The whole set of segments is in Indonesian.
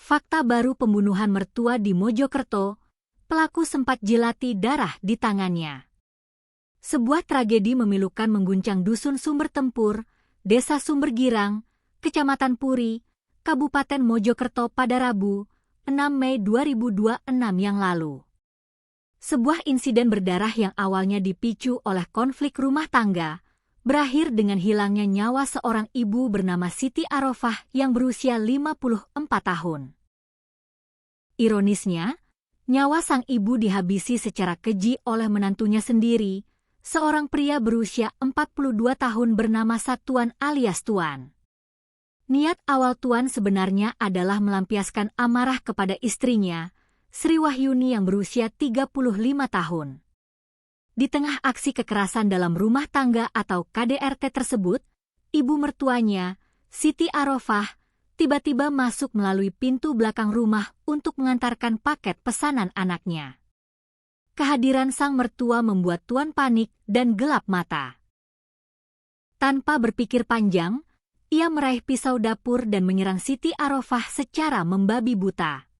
Fakta baru pembunuhan mertua di Mojokerto, pelaku sempat jilati darah di tangannya. Sebuah tragedi memilukan mengguncang Dusun Sumber Tempur, Desa Sumber Girang, Kecamatan Puri, Kabupaten Mojokerto pada Rabu, 6 Mei 2026 yang lalu. Sebuah insiden berdarah yang awalnya dipicu oleh konflik rumah tangga, berakhir dengan hilangnya nyawa seorang ibu bernama Siti Arofah yang berusia 54 tahun. Ironisnya, nyawa sang ibu dihabisi secara keji oleh menantunya sendiri, seorang pria berusia 42 tahun bernama Satuan alias Tuan. Niat awal Tuan sebenarnya adalah melampiaskan amarah kepada istrinya, Sri Wahyuni yang berusia 35 tahun. Di tengah aksi kekerasan dalam rumah tangga atau KDRT tersebut, ibu mertuanya, Siti Arofah, tiba-tiba masuk melalui pintu belakang rumah untuk mengantarkan paket pesanan anaknya. Kehadiran sang mertua membuat Tuan panik dan gelap mata. Tanpa berpikir panjang, ia meraih pisau dapur dan menyerang Siti Arofah secara membabi buta.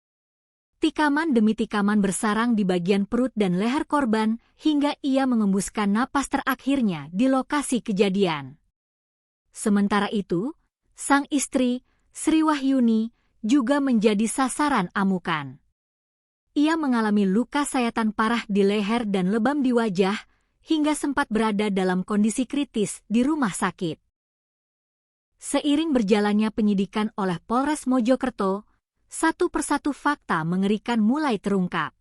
Tikaman demi tikaman bersarang di bagian perut dan leher korban hingga ia mengembuskan napas terakhirnya di lokasi kejadian. Sementara itu, sang istri, Sri Wahyuni, juga menjadi sasaran amukan. Ia mengalami luka sayatan parah di leher dan lebam di wajah, hingga sempat berada dalam kondisi kritis di rumah sakit. Seiring berjalannya penyidikan oleh Polres Mojokerto, satu persatu fakta mengerikan mulai terungkap.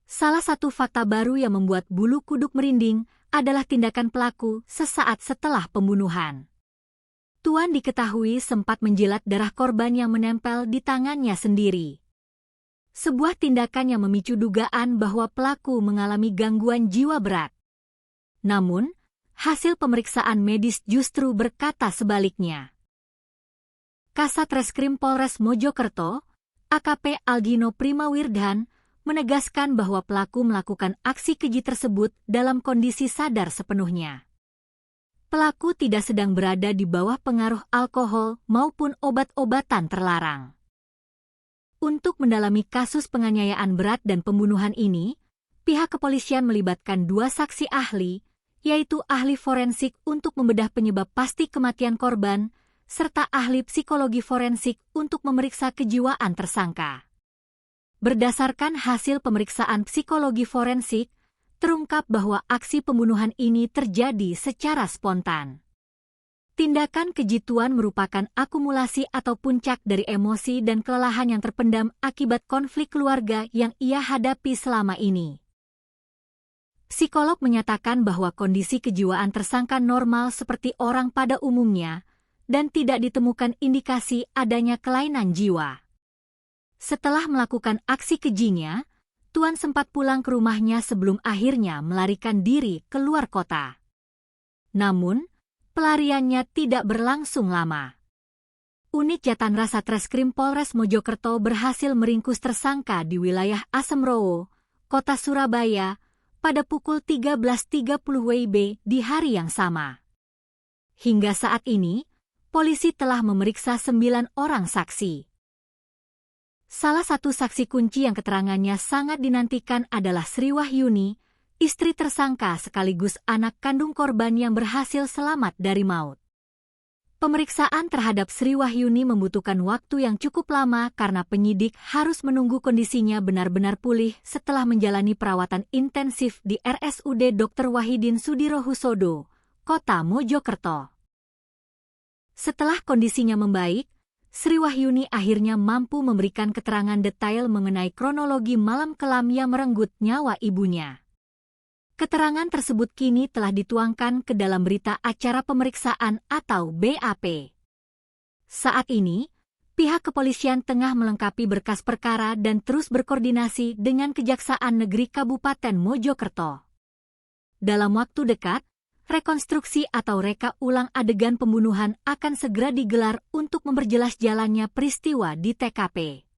Salah satu fakta baru yang membuat bulu kuduk merinding adalah tindakan pelaku sesaat setelah pembunuhan. Tuan diketahui sempat menjilat darah korban yang menempel di tangannya sendiri. Sebuah tindakan yang memicu dugaan bahwa pelaku mengalami gangguan jiwa berat. Namun, hasil pemeriksaan medis justru berkata sebaliknya. Kasat Reskrim Polres Mojokerto, AKP Algino Primawirdhan, menegaskan bahwa pelaku melakukan aksi keji tersebut dalam kondisi sadar sepenuhnya. Pelaku tidak sedang berada di bawah pengaruh alkohol maupun obat-obatan terlarang. Untuk mendalami kasus penganiayaan berat dan pembunuhan ini, pihak kepolisian melibatkan 2 saksi ahli, yaitu ahli forensik untuk membedah penyebab pasti kematian korban, serta ahli psikologi forensik untuk memeriksa kejiwaan tersangka. Berdasarkan hasil pemeriksaan psikologi forensik, terungkap bahwa aksi pembunuhan ini terjadi secara spontan. Tindakan keji Tuan merupakan akumulasi atau puncak dari emosi dan kelelahan yang terpendam akibat konflik keluarga yang ia hadapi selama ini. Psikolog menyatakan bahwa kondisi kejiwaan tersangka normal seperti orang pada umumnya dan tidak ditemukan indikasi adanya kelainan jiwa. Setelah melakukan aksi kejinya, Tuan sempat pulang ke rumahnya sebelum akhirnya melarikan diri keluar kota. Namun, pelariannya tidak berlangsung lama. Unit Jatanra Satreskrim Polres Mojokerto berhasil meringkus tersangka di wilayah Asemrowo, Kota Surabaya, pada pukul 13.30 WIB di hari yang sama. Hingga saat ini, polisi telah memeriksa 9 orang saksi. Salah satu saksi kunci yang keterangannya sangat dinantikan adalah Sri Wahyuni, istri tersangka sekaligus anak kandung korban yang berhasil selamat dari maut. Pemeriksaan terhadap Sri Wahyuni membutuhkan waktu yang cukup lama karena penyidik harus menunggu kondisinya benar-benar pulih setelah menjalani perawatan intensif di RSUD Dr. Wahidin Sudirohusodo, Kota Mojokerto. Setelah kondisinya membaik, Sri Wahyuni akhirnya mampu memberikan keterangan detail mengenai kronologi malam kelam yang merenggut nyawa ibunya. Keterangan tersebut kini telah dituangkan ke dalam berita acara pemeriksaan atau BAP. Saat ini, pihak kepolisian tengah melengkapi berkas perkara dan terus berkoordinasi dengan Kejaksaan Negeri Kabupaten Mojokerto. Dalam waktu dekat, rekonstruksi atau reka ulang adegan pembunuhan akan segera digelar untuk memperjelas jalannya peristiwa di TKP.